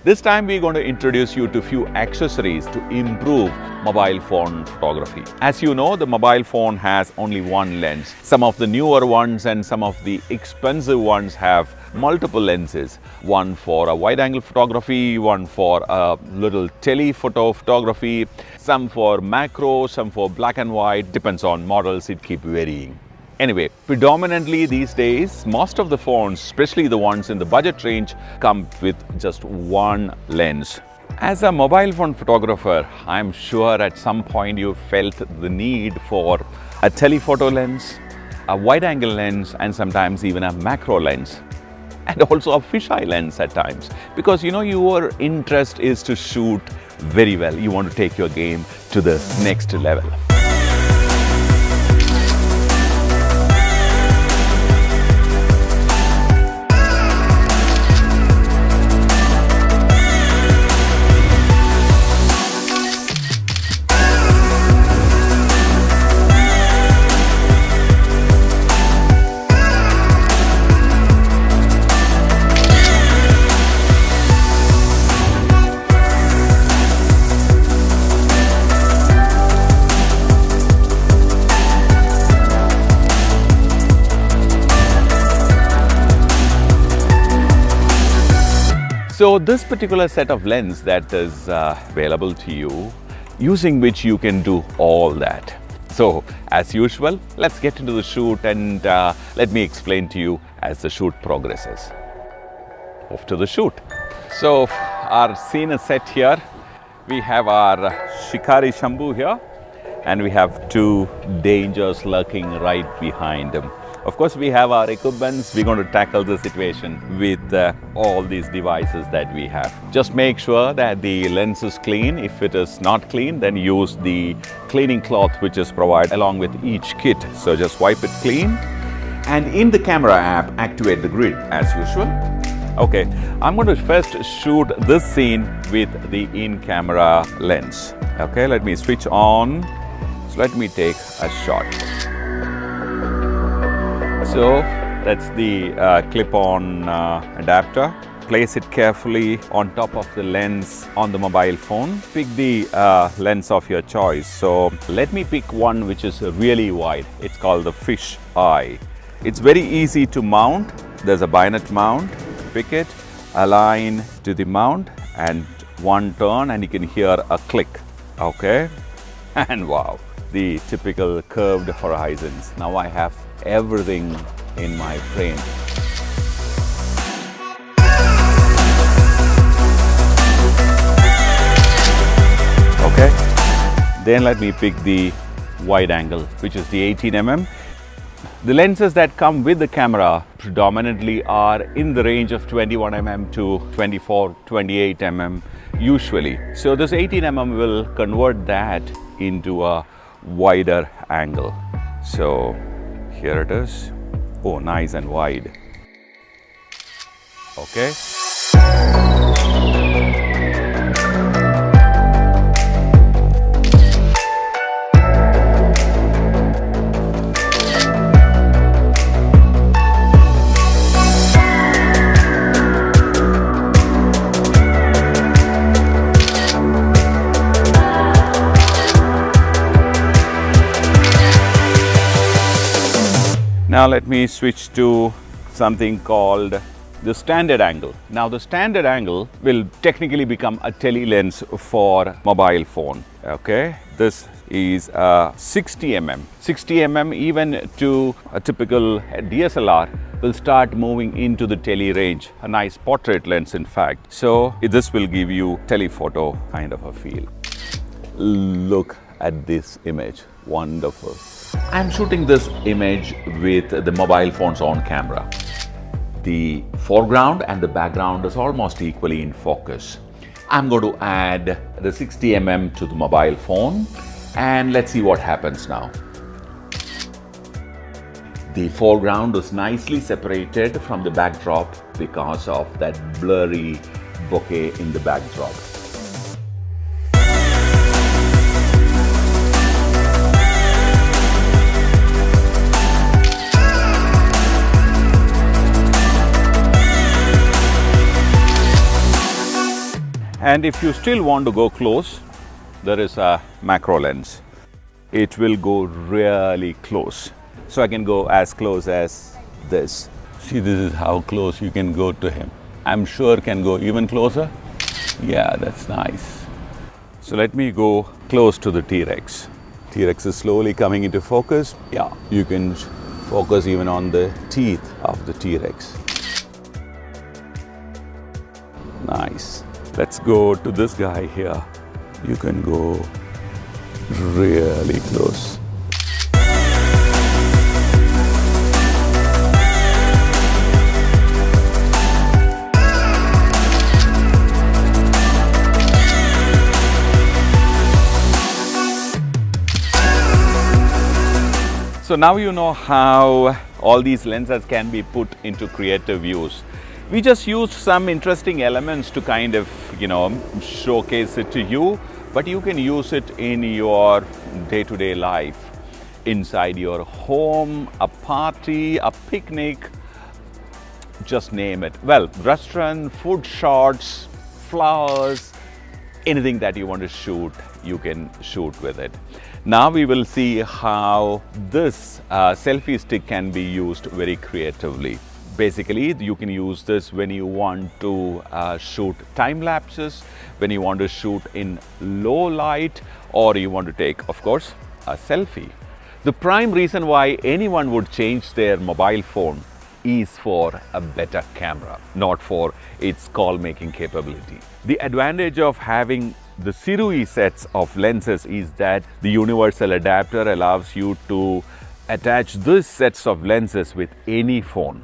This time we're going to introduce you to few accessories to improve mobile phone photography. As you know, the mobile phone has only one lens. Some of the newer ones and some of the expensive ones have multiple lenses. One for a wide-angle photography, one for a little telephoto photography, some for macro, some for black and white. Depends on models, it keeps varying. Anyway, predominantly these days, most of the phones, especially the ones in the budget range, come with just one lens. As a mobile phone photographer, I'm sure at some point you felt the need for a telephoto lens, a wide-angle lens, and sometimes even a macro lens, and also a fisheye lens at times. Because your interest is to shoot very well. You want to take your game to the next level. So this particular set of lens that is available to you, using which you can do all that. So as usual, let's get into the shoot and let me explain to you as the shoot progresses. Off to the shoot. So our scene is set here. We have our Shikari Shambhu here, and we have two dangers lurking right behind him. Of course, we have our equipments. We're going to tackle the situation with all these devices that we have. Just make sure that the lens is clean. If it is not clean, then use the cleaning cloth which is provided along with each kit. So just wipe it clean. And in the camera app, activate the grid as usual. Okay, I'm going to first shoot this scene with the in-camera lens. Okay, let me switch on. So let me take a shot. So that's the clip-on adapter. Place it carefully on top of the lens on the mobile phone. Pick the lens of your choice. So let me pick one which is really wide. It's called the fish eye. It's very easy to mount. There's a bayonet mount. Pick it, align to the mount, and one turn and you can hear a click. Okay, and wow, the typical curved horizons. Now I have everything in my frame. Okay, then let me pick the wide angle, which is the 18mm. The lenses that come with the camera predominantly are in the range of 21mm to 24-28mm usually. So this 18mm will convert that into a wider angle. So here it is. Oh, nice and wide. Okay. Now let me switch to something called the standard angle. Now the standard angle will technically become a tele lens for mobile phone. Okay, this is 60mm. 60mm even to a typical DSLR will start moving into the tele range. A nice portrait lens in fact. So this will give you telephoto kind of a feel. Look at this image, wonderful. I'm shooting this image with the mobile phone's own camera. The foreground and the background is almost equally in focus. I'm going to add the 60mm to the mobile phone and let's see what happens now. The foreground is nicely separated from the backdrop because of that blurry bokeh in the backdrop. And if you still want to go close, there is a macro lens. It will go really close. So I can go as close as this. See, this is how close you can go to him. I'm sure can go even closer. Yeah, that's nice. So let me go close to the T-Rex. T-Rex is slowly coming into focus. Yeah, you can focus even on the teeth of the T-Rex. Nice. Let's go to this guy here. You can go really close. So now you know how all these lenses can be put into creative use. We just used some interesting elements to kind of, showcase it to you, but you can use it in your day-to-day life, inside your home, a party, a picnic, just name it. Well, restaurant, food shots, flowers, anything that you want to shoot, you can shoot with it. Now we will see how this selfie stick can be used very creatively. Basically, you can use this when you want to shoot time lapses, when you want to shoot in low light, or you want to take, of course, a selfie. The prime reason why anyone would change their mobile phone is for a better camera, not for its call making capability. The advantage of having the Sirui sets of lenses is that the universal adapter allows you to attach these sets of lenses with any phone,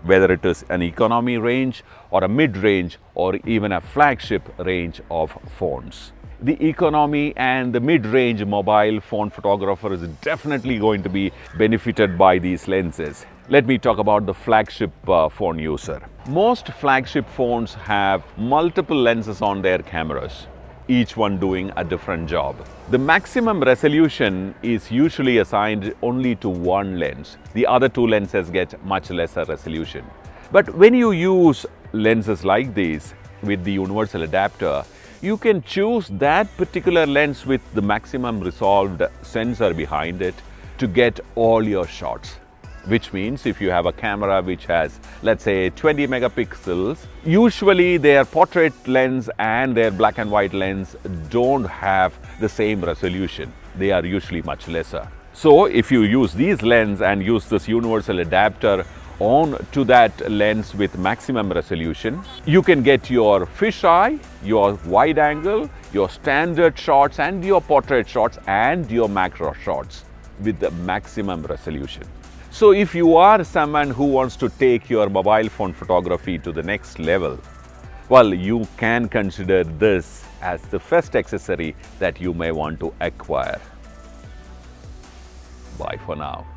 whether it is an economy range or a mid-range or even a flagship range of phones. The economy and the mid-range mobile phone photographer is definitely going to be benefited by these lenses. Let me talk about the flagship phone user. Most flagship phones have multiple lenses on their cameras, each one doing a different job. The maximum resolution is usually assigned only to one lens. The other two lenses get much lesser resolution. But when you use lenses like these with the universal adapter, you can choose that particular lens with the maximum resolved sensor behind it to get all your shots. Which means if you have a camera which has, let's say, 20 megapixels, usually their portrait lens and their black and white lens don't have the same resolution. They are usually much lesser. So if you use these lenses and use this universal adapter on to that lens with maximum resolution, you can get your fisheye, your wide angle, your standard shots and your portrait shots and your macro shots with the maximum resolution. So if you are someone who wants to take your mobile phone photography to the next level, well, you can consider this as the first accessory that you may want to acquire. Bye for now.